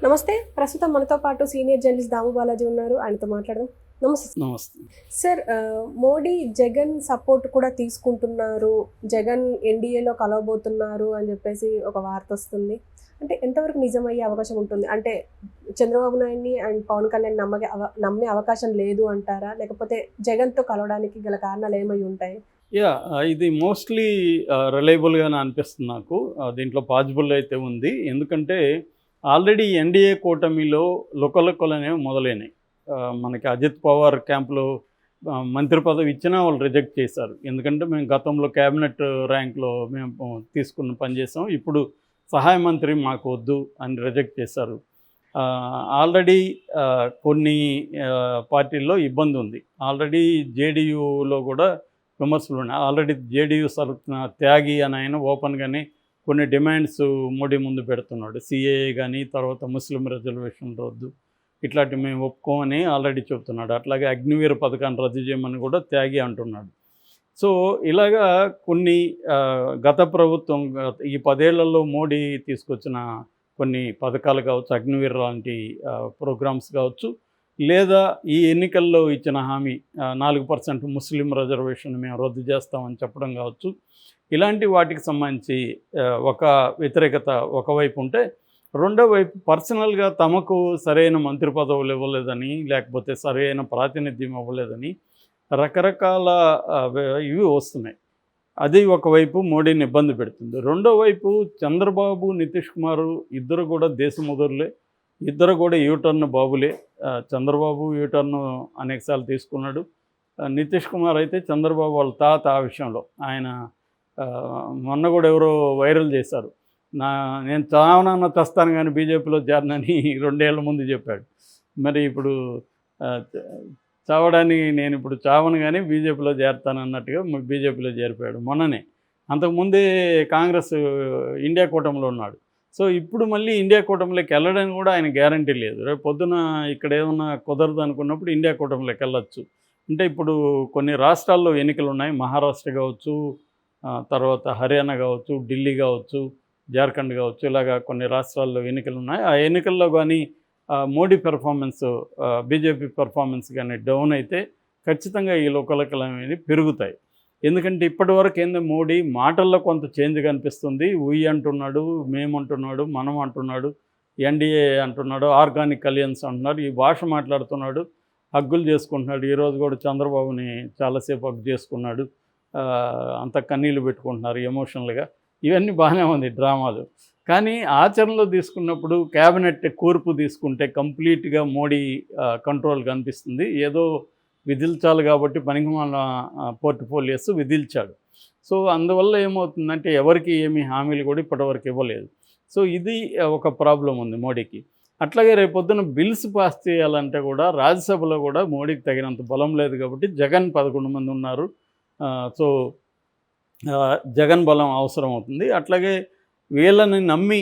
నమస్తే. ప్రస్తుతం మనతో పాటు సీనియర్ జర్నలిస్ట్ దాము బాలాజీ ఉన్నారు. ఆయనతో మాట్లాడదాం. నమస్తే. నమస్తే. సార్, మోడీ జగన్ సపోర్ట్ కూడా తీసుకుంటున్నారు. జగన్ ఎన్డీఏలో కలవబోతున్నారు అని చెప్పేసి ఒక వార్త వస్తుంది. అంటే ఎంతవరకు నిజమయ్యే అవకాశం ఉంటుంది? అంటే చంద్రబాబు నాయుడిని అండ్ పవన్ కళ్యాణ్ నమ్మే అవకాశం లేదు అంటారా? లేకపోతే జగన్తో కలవడానికి గల కారణాలు ఏమై ఉంటాయి? ఇది మోస్ట్లీ రిలయబుల్గానే అనిపిస్తుంది నాకు. దీంట్లో పాజిబుల్ అయితే ఉంది. ఎందుకంటే ఆల్రెడీ ఎన్డీఏ కూటమిలో లుకలుకలు అనేవి మొదలైనాయి. మనకి అజిత్ పవార్ క్యాంప్లో మంత్రి పదవి ఇచ్చినా వాళ్ళు రిజెక్ట్ చేశారు. ఎందుకంటే మేము గతంలో క్యాబినెట్ ర్యాంక్లో మేము తీసుకున్న పనిచేసాం, ఇప్పుడు సహాయ మంత్రి మాకు వద్దు అని రిజెక్ట్ చేశారు. ఆల్రెడీ కొన్ని పార్టీల్లో ఇబ్బంది ఉంది. ఆల్రెడీ జేడీయూలో కూడా విమర్శలు ఉన్నాయి. ఆల్రెడీ జేడీయూ త్యాగి అని ఆయన ఓపెన్గానే కొన్ని డిమాండ్స్ మోడీ ముందు పెడుతున్నాడు. సిఏఏ కానీ, తర్వాత ముస్లిం రిజర్వేషన్ రద్దు, ఇట్లాంటివి మేము ఒప్పుకోమని ఆల్రెడీ చెబుతున్నాడు. అట్లాగే అగ్నివీర పథకాన్ని రద్దు చేయమని కూడా త్యాగి అంటున్నాడు. సో ఇలాగా కొన్ని గత ప్రభుత్వం ఈ 10 ఏళ్లలో మోడీ తీసుకొచ్చిన కొన్ని పథకాలు కావచ్చు, అగ్నివీర లాంటి ప్రోగ్రామ్స్ కావచ్చు, లేదా ఈ ఎన్నికల్లో ఇచ్చిన హామీ 4% ముస్లిం రిజర్వేషన్ మేము రద్దు చేస్తామని చెప్పడం కావచ్చు, ఇలాంటి వాటికి సంబంధించి ఒక వ్యతిరేకత ఒకవైపు ఉంటే, రెండో వైపు పర్సనల్గా తమకు సరైన మంత్రి పదవులు ఇవ్వలేదని, లేకపోతే సరైన ప్రాతినిధ్యం ఇవ్వలేదని రకరకాల ఇవి వస్తున్నాయి. అది ఒకవైపు మోడీని ఇబ్బంది పెడుతుంది. రెండో వైపు చంద్రబాబు, నితీష్ కుమార్ ఇద్దరు కూడా దేశముదురులే, ఇద్దరు కూడా యూటర్న్ బాబులే. చంద్రబాబు యూటర్న్ అనేకసార్లు తీసుకున్నాడు. నితీష్ కుమార్ అయితే చంద్రబాబు వాళ్ళ తాత. ఆ విషయంలో ఆయన మొన్న కూడా ఎవరో వైరల్ చేశారు, నేను చావనన్నా తెస్తాను కానీ బీజేపీలో చేరనని 2 ఏళ్ల ముందు చెప్పాడు. మరి ఇప్పుడు చావడానికి నేను ఇప్పుడు చావను కానీ బీజేపీలో చేరతాను అన్నట్టుగా బీజేపీలో చేరిపోయాడు మొన్ననే. అంతకుముందే కాంగ్రెస్ ఇండియా కూటమిలో ఉన్నాడు. సో ఇప్పుడు మళ్ళీ ఇండియా కూటమిలోకి వెళ్ళడానికి కూడా ఆయన గ్యారంటీ లేదు. రేపు పొద్దున ఇక్కడ ఏమన్నా కుదరదు అనుకున్నప్పుడు ఇండియా కూటమిలోకి వెళ్ళొచ్చు. అంటే ఇప్పుడు కొన్ని రాష్ట్రాల్లో ఎన్నికలు ఉన్నాయి. మహారాష్ట్ర కావచ్చు, తర్వాత హర్యానా కావచ్చు, ఢిల్లీ కావచ్చు, జార్ఖండ్ కావచ్చు, ఇలాగా కొన్ని రాష్ట్రాల్లో ఎన్నికలు ఉన్నాయి. ఆ ఎన్నికల్లో కానీ మోడీ పెర్ఫార్మెన్స్, బీజేపీ పెర్ఫార్మెన్స్ కానీ డౌన్ అయితే ఖచ్చితంగా ఈ లోకలకలు అనేవి పెరుగుతాయి. ఎందుకంటే ఇప్పటివరకు ఏందో మోడీ మాటల్లో కొంత చేంజ్ కనిపిస్తుంది. ఉయ్ అంటున్నాడు, మేము అంటున్నాడు, మనం అంటున్నాడు, ఎన్డీఏ అంటున్నాడు, ఆర్గానిక్ అలియన్స్ అంటున్నాడు, ఈ భాష మాట్లాడుతున్నాడు, హగ్గులు చేసుకుంటున్నాడు. ఈరోజు కూడా చంద్రబాబుని చాలాసేపు హగ్ చేసుకున్నాడు. అంత కన్నీళ్ళు పెట్టుకుంటున్నారు ఎమోషనల్గా. ఇవన్నీ బాగానే ఉంది డ్రామాలు. కానీ ఆచరణలో తీసుకున్నప్పుడు క్యాబినెట్ కూర్పు తీసుకుంటే కంప్లీట్గా మోడీ కంట్రోల్ కనిపిస్తుంది. ఏదో విధిల్చాలి కాబట్టి పనికిమాలిన పోర్ట్ఫోలియోస్ విధిల్చాడు. సో అందువల్ల ఏమవుతుందంటే ఎవరికి ఏమీ హామీలు కూడా ఇప్పటివరకు ఇవ్వలేదు. సో ఇది ఒక ప్రాబ్లం ఉంది మోడీకి. అట్లాగే రేపొద్దున బిల్స్ పాస్ చేయాలంటే కూడా రాజ్యసభలో కూడా మోడీకి తగినంత బలం లేదు కాబట్టి జగన్ 11 మంది ఉన్నారు. సో జగన్ బలం అవసరం అవుతుంది. అట్లాగే వీళ్ళని నమ్మి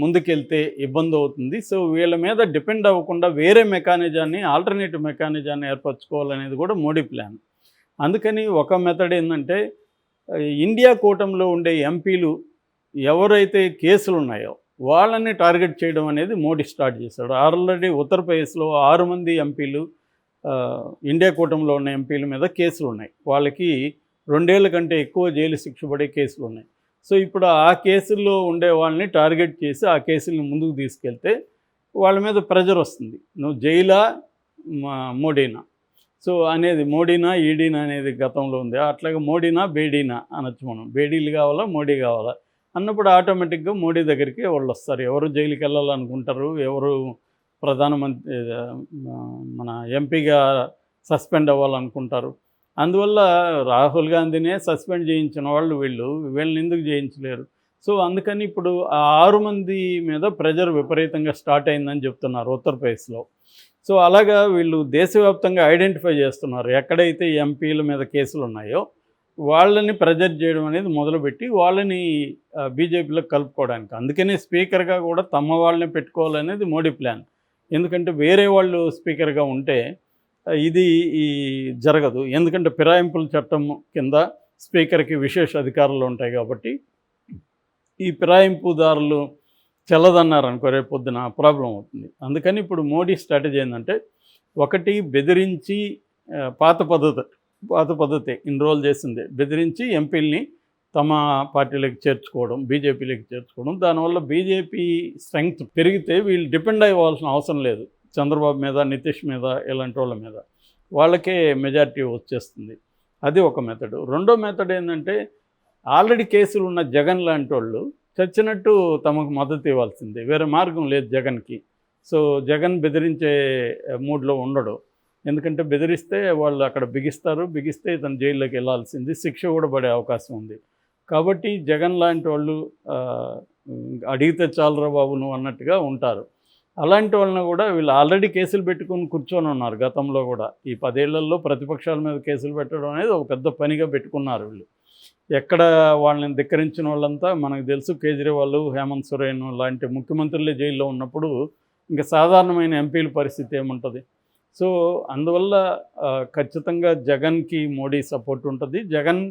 ముందుకెళ్తే ఇబ్బంది అవుతుంది. సో వీళ్ళ మీద డిపెండ్ అవ్వకుండా వేరే మెకానిజాన్ని, ఆల్టర్నేటివ్ మెకానిజాన్ని ఏర్పరచుకోవాలనేది కూడా మోడీ ప్లాన్. అందుకని ఒక మెథడ్ ఏంటంటే, ఇండియా కూటమిలో ఉండే ఎంపీలు ఎవరైతే కేసులు ఉన్నాయో వాళ్ళని టార్గెట్ చేయడం అనేది మోడీ స్టార్ట్ చేశాడు. ఆల్రెడీ ఉత్తరప్రదేశ్లో 6 మంది ఎంపీలు, ఇండియా కూటమిలో ఉన్న ఎంపీల మీద కేసులు ఉన్నాయి. వాళ్ళకి 2 ఏళ్ల కంటే ఎక్కువ జైలు శిక్ష పడే కేసులు ఉన్నాయి. సో ఇప్పుడు ఆ కేసుల్లో ఉండే వాళ్ళని టార్గెట్ చేసి ఆ కేసుల్ని ముందుకు తీసుకెళ్తే వాళ్ళ మీద ప్రెజర్ వస్తుంది. నువ్వు జైలా మోడీనా, సో అనేది మోడీనా ఈడీనా అనేది గతంలో ఉంది. అట్లాగే మోడీనా బేడీనా అనొచ్చు మనం. బేడీలు కావాలా, మోడీ కావాలా అన్నప్పుడు ఆటోమేటిక్గా మోడీ దగ్గరికి వాళ్ళు వస్తారు. ఎవరు జైలుకి వెళ్ళాలనుకుంటారు, ఎవరు ప్రధానమంత్రి మన ఎంపీగా సస్పెండ్ అవ్వాలనుకుంటారు. అందువల్ల రాహుల్ గాంధీనే సస్పెండ్ చేయించిన వాళ్ళు వీళ్ళని ఎందుకు చేయించలేరు? సో అందుకని ఇప్పుడు ఆ 6 మంది మీద ప్రెజర్ విపరీతంగా స్టార్ట్ అయిందని చెప్తున్నారు ఉత్తరప్రదేశ్లో. సో అలాగా వీళ్ళు దేశవ్యాప్తంగా ఐడెంటిఫై చేస్తున్నారు. ఎక్కడైతే ఎంపీల మీద కేసులు ఉన్నాయో వాళ్ళని ప్రెజర్ చేయడం అనేది మొదలుపెట్టి వాళ్ళని బీజేపీలో కలుపుకోవడానికి. అందుకనే స్పీకర్గా కూడా తమ వాళ్ళని పెట్టుకోవాలనేది మోడీ ప్లాన్. ఎందుకంటే వేరే వాళ్ళు స్పీకర్గా ఉంటే ఇది జరగదు. ఎందుకంటే ఫిరాయింపుల చట్టం కింద స్పీకర్కి విశేష అధికారాలు ఉంటాయి కాబట్టి ఈ ఫిరాయింపుదారులు చల్లదన్నారు అనుకో రేపు పొద్దున ప్రాబ్లం అవుతుంది. అందుకని ఇప్పుడు మోడీ స్ట్రాటజీ ఏంటంటే, ఒకటి బెదిరించి పాత పద్ధతే ఇన్ని రోజులు చేసిందే. బెదిరించి ఎంపీలని తమ పార్టీలోకి చేర్చుకోవడం, బీజేపీలోకి చేర్చుకోవడం. దానివల్ల బీజేపీ స్ట్రెంగ్త్ పెరిగితే వీళ్ళు డిపెండ్ అవ్వాల్సిన అవసరం లేదు చంద్రబాబు మీద, నితీష్ మీద, ఇలాంటి వాళ్ళ మీద. వాళ్ళకే మెజారిటీ వచ్చేస్తుంది. అది ఒక మెథడు. రెండో మెథడ్ ఏంటంటే, ఆల్రెడీ కేసులు ఉన్న జగన్ లాంటి వాళ్ళు చచ్చినట్టు తమకు మద్దతు ఇవ్వాల్సిందే. వేరే మార్గం లేదు జగన్కి. సో జగన్ బెదిరించే మూడ్లో ఉండడు. ఎందుకంటే బెదిరిస్తే వాళ్ళు అక్కడ బిగిస్తే ఇతను జైల్లోకి వెళ్ళాల్సింది, శిక్ష కూడా పడే అవకాశం ఉంది. కాబట్టి జగన్ లాంటి వాళ్ళు అడిగితే చాలరా బాబు నువ్వు అన్నట్టుగా ఉంటారు. అలాంటి వాళ్ళని కూడా వీళ్ళు ఆల్రెడీ కేసులు పెట్టుకుని కూర్చొని ఉన్నారు. గతంలో కూడా ఈ 10 ఏళ్లలో ప్రతిపక్షాల మీద కేసులు పెట్టడం అనేది ఒక పెద్ద పనిగా పెట్టుకున్నారు వీళ్ళు. ఎక్కడ వాళ్ళని ధిక్కరించిన వాళ్ళంతా మనకు తెలుసు. కేజ్రీవాల్, హేమంత్ సోరెన్ లాంటి ముఖ్యమంత్రులే జైల్లో ఉన్నప్పుడు ఇంకా సాధారణమైన ఎంపీల పరిస్థితి ఏముంటుంది? సో అందువల్ల ఖచ్చితంగా జగన్కి మోడీ సపోర్ట్ ఉంటుంది. జగన్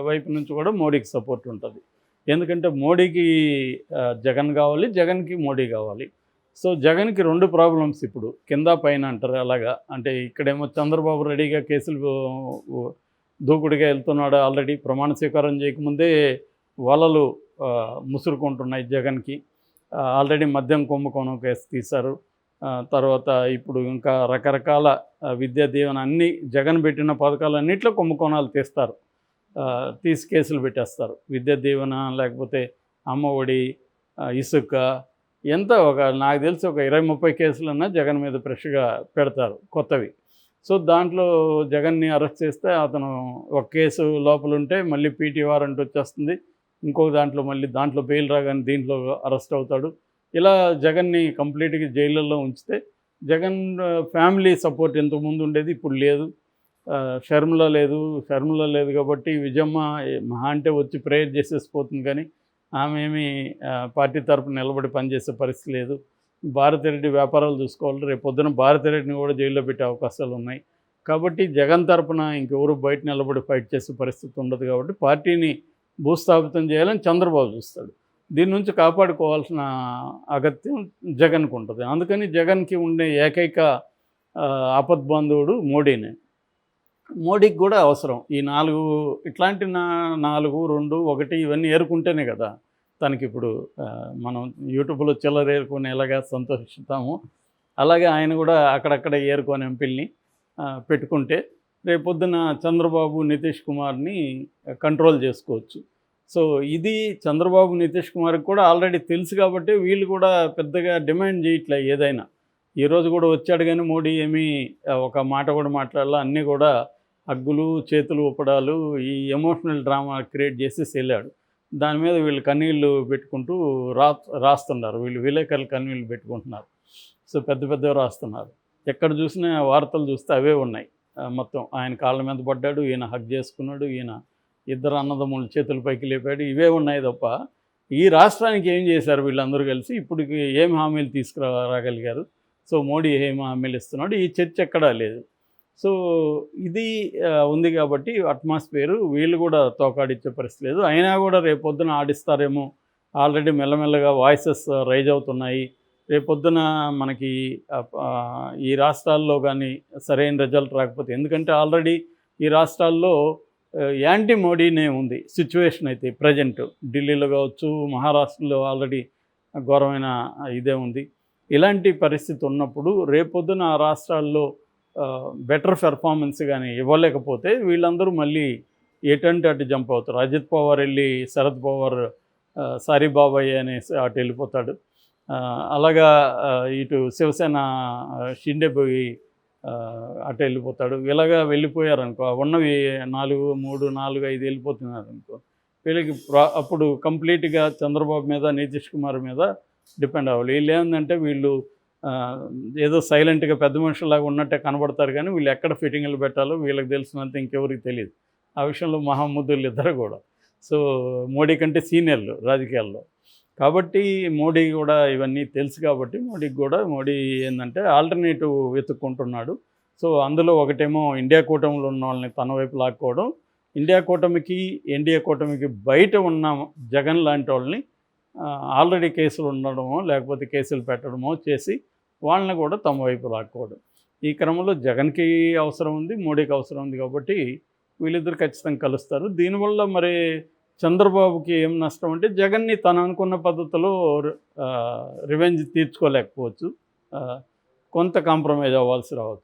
వైపు నుంచి కూడా మోడీకి సపోర్ట్ ఉంటుంది. ఎందుకంటే మోడీకి జగన్ కావాలి, జగన్కి మోడీ కావాలి. సో జగన్కి 2 ప్రాబ్లమ్స్ ఇప్పుడు, కింద పైన అంటారు అలాగా. అంటే ఇక్కడేమో చంద్రబాబు రెడీగా కేసులు దూకుడుగా వెళ్తున్నాడు. ఆల్రెడీ ప్రమాణ స్వీకారం చేయకముందే వలలు ముసురుకుంటున్నాయి జగన్కి. ఆల్రెడీ మద్యం కుంభకోణం కేసు తీశారు. తర్వాత ఇప్పుడు ఇంకా రకరకాల విద్యా దీవెన అన్నీ జగన్ పెట్టిన పథకాలన్నింటిలో కుంభకోణాలు తీస్తారు, తీసి కేసులు పెట్టేస్తారు. విద్యా దీవెన, లేకపోతే అమ్మఒడి, ఇసుక, ఎంత నాకు తెలిసి ఒక 20-30 కేసులన్నా జగన్ మీద ఫ్రెష్గా పెడతారు కొత్తవి. సో దాంట్లో జగన్ని అరెస్ట్ చేస్తే అతను ఒక కేసు లోపల ఉంటే మళ్ళీ పీటీ వారెంట్ వచ్చేస్తుంది, ఇంకొక దాంట్లో బెయిల్ రాగానే దీంట్లో అరెస్ట్ అవుతాడు. ఇలా జగన్ని కంప్లీట్గా జైళ్ళల్లో ఉంచితే జగన్ ఫ్యామిలీ సపోర్ట్ ఇంతకుముందు ఉండేది, ఇప్పుడు లేదు. షర్మిల లేదు కాబట్టి విజయమ్మ మహా అంటే వచ్చి ప్రేయర్ చేసేసిపోతుంది, కానీ ఆమె ఏమీ పార్టీ తరపున నిలబడి పనిచేసే పరిస్థితి లేదు. భారతిరెడ్డి వ్యాపారాలు చూసుకోవాలి. రేపు పొద్దున భారతిరెడ్డిని కూడా జైల్లో పెట్టే అవకాశాలు ఉన్నాయి. కాబట్టి జగన్ తరపున ఇంకెవరు బయట నిలబడి ఫైట్ చేసే పరిస్థితి ఉండదు. కాబట్టి పార్టీని భూస్థాపితం చేయాలని చంద్రబాబు చూస్తాడు. దీని నుంచి కాపాడుకోవాల్సిన అగత్యం జగన్కు ఉంటుంది. అందుకని జగన్కి ఉండే ఏకైక ఆపద్బంధువుడు మోడీనే. మోడీకి కూడా అవసరం ఈ 4 ఇట్లాంటి 4, 2, 1 ఇవన్నీ ఏరుకుంటేనే కదా తనకిప్పుడు మనం యూట్యూబ్లో చిల్లర ఏరుకొని ఎలాగా సంతోషిస్తామో అలాగే ఆయన కూడా అక్కడక్కడ ఏరుకొని ఎంపీల్ని పెట్టుకుంటే రేపొద్దున చంద్రబాబు, నితీష్ కుమార్ని కంట్రోల్ చేసుకోవచ్చు. సో ఇది చంద్రబాబు, నితీష్ కుమార్కి కూడా ఆల్రెడీ తెలుసు కాబట్టి వీళ్ళు కూడా పెద్దగా డిమాండ్ చేయట్లే. ఏదైనా ఈరోజు కూడా వచ్చాడు కానీ మోడీ ఏమీ ఒక మాట కూడా మాట్లాడాల. అన్నీ కూడా హగ్గులు, చేతులు ఊపడాలు, ఈ ఎమోషనల్ డ్రామా క్రియేట్ చేసేసి వెళ్ళాడు. దాని మీద వీళ్ళు కన్నీళ్ళు పెట్టుకుంటూ రాస్తున్నారు. వీళ్ళు విలేకరులు కన్నీళ్ళు పెట్టుకుంటున్నారు. సో పెద్దవి రాస్తున్నారు. ఎక్కడ చూసినా వార్తలు చూస్తే అవే ఉన్నాయి. మొత్తం ఆయన కాళ్ళ మీద పడ్డాడు, ఈయన హగ్ చేసుకున్నాడు, ఈయన ఇద్దరు అన్నదమ్ములు చేతుల పైకి లేపాడు, ఇవే ఉన్నాయి తప్ప ఈ రాష్ట్రానికి ఏం చేశారు వీళ్ళందరూ కలిసి? ఇప్పటికి ఏం హామీలు తీసుకురాగలిగారు? సో మోడీ ఏం హామీలు ఇస్తున్నాడు? ఈ చర్చ ఎక్కడా లేదు. సో ఇది ఉంది కాబట్టి అట్మాస్ఫియరు వీళ్ళు కూడా తోకాడిచ్చే పరిస్థితి లేదు. అయినా కూడా రేపొద్దున ఆడిస్తారేమో. ఆల్రెడీ మెల్లమెల్లగా వాయిసెస్ రైజ్ అవుతున్నాయి. రేపొద్దున మనకి ఈ రాష్ట్రాల్లో కానీ సరైన రిజల్ట్ రాకపోతే, ఎందుకంటే ఆల్రెడీ ఈ రాష్ట్రాల్లో యాంటీ మోడీనే ఉంది సిచ్యువేషన్. అయితే ప్రజెంట్ ఢిల్లీలో కావచ్చు, మహారాష్ట్రలో ఆల్రెడీ ఘోరమైన ఇదే ఉంది. ఇలాంటి పరిస్థితి ఉన్నప్పుడు రేపొద్దున ఆ రాష్ట్రాల్లో బెటర్ పెర్ఫార్మెన్స్ కానీ ఇవ్వలేకపోతే వీళ్ళందరూ మళ్ళీ ఎటంటే అటు జంప్ అవుతారు. అజిత్ పవార్ వెళ్ళి శరద్ పవార్ సారీ బాబాయ్ అనేసి అటు వెళ్ళిపోతాడు. అలాగా ఇటు శివసేన షిండే పోయి అటు వెళ్ళిపోతాడు. ఇలాగా వెళ్ళిపోయారనుకో, ఉన్నవి 4, 3, 4, 5 వెళ్ళిపోతున్నారు అనుకో, వీళ్ళకి అప్పుడు కంప్లీట్గా చంద్రబాబు మీద, నితీష్ కుమార్ మీద డిపెండ్ అవ్వాలి. వీళ్ళు ఏంటంటే వీళ్ళు ఏదో సైలెంట్గా పెద్ద మనుషులాగా ఉన్నట్టే కనబడతారు, కానీ వీళ్ళు ఎక్కడ ఫిట్టింగ్లు పెట్టాలో వీళ్ళకి తెలిసినంత ఇంకెవరికి తెలియదు. ఆ విషయంలో మహాముద్దులు ఇద్దరు కూడా. సో మోడీ కంటే సీనియర్లు రాజకీయాల్లో. కాబట్టి మోడీ కూడా ఇవన్నీ తెలుసు కాబట్టి మోడీ ఏంటంటే ఆల్టర్నేటివ్ వెతుక్కుంటున్నాడు. సో అందులో ఒకటేమో ఇండియా కూటమిలో ఉన్న వాళ్ళని తన వైపు లాక్కోవడం, ఇండియా కూటమికి, ఎన్డీఏ కూటమికి బయట ఉన్న జగన్ లాంటి వాళ్ళని ఆల్రెడీ కేసులు ఉండడమో లేకపోతే కేసులు పెట్టడమో చేసి వాళ్ళని కూడా తమ వైపు లాక్కోవడం. ఈ క్రమంలో జగన్కి అవసరం ఉంది, మోడీకి అవసరం ఉంది కాబట్టి వీళ్ళిద్దరు ఖచ్చితంగా కలుస్తారు. దీనివల్ల మరి చంద్రబాబుకి ఏం నష్టం అంటే జగన్ని తను అనుకున్న పద్ధతిలో రివెంజ్ తీర్చుకోలేకపోవచ్చు, కొంత కాంప్రమైజ్ అవ్వాల్సి రావచ్చు.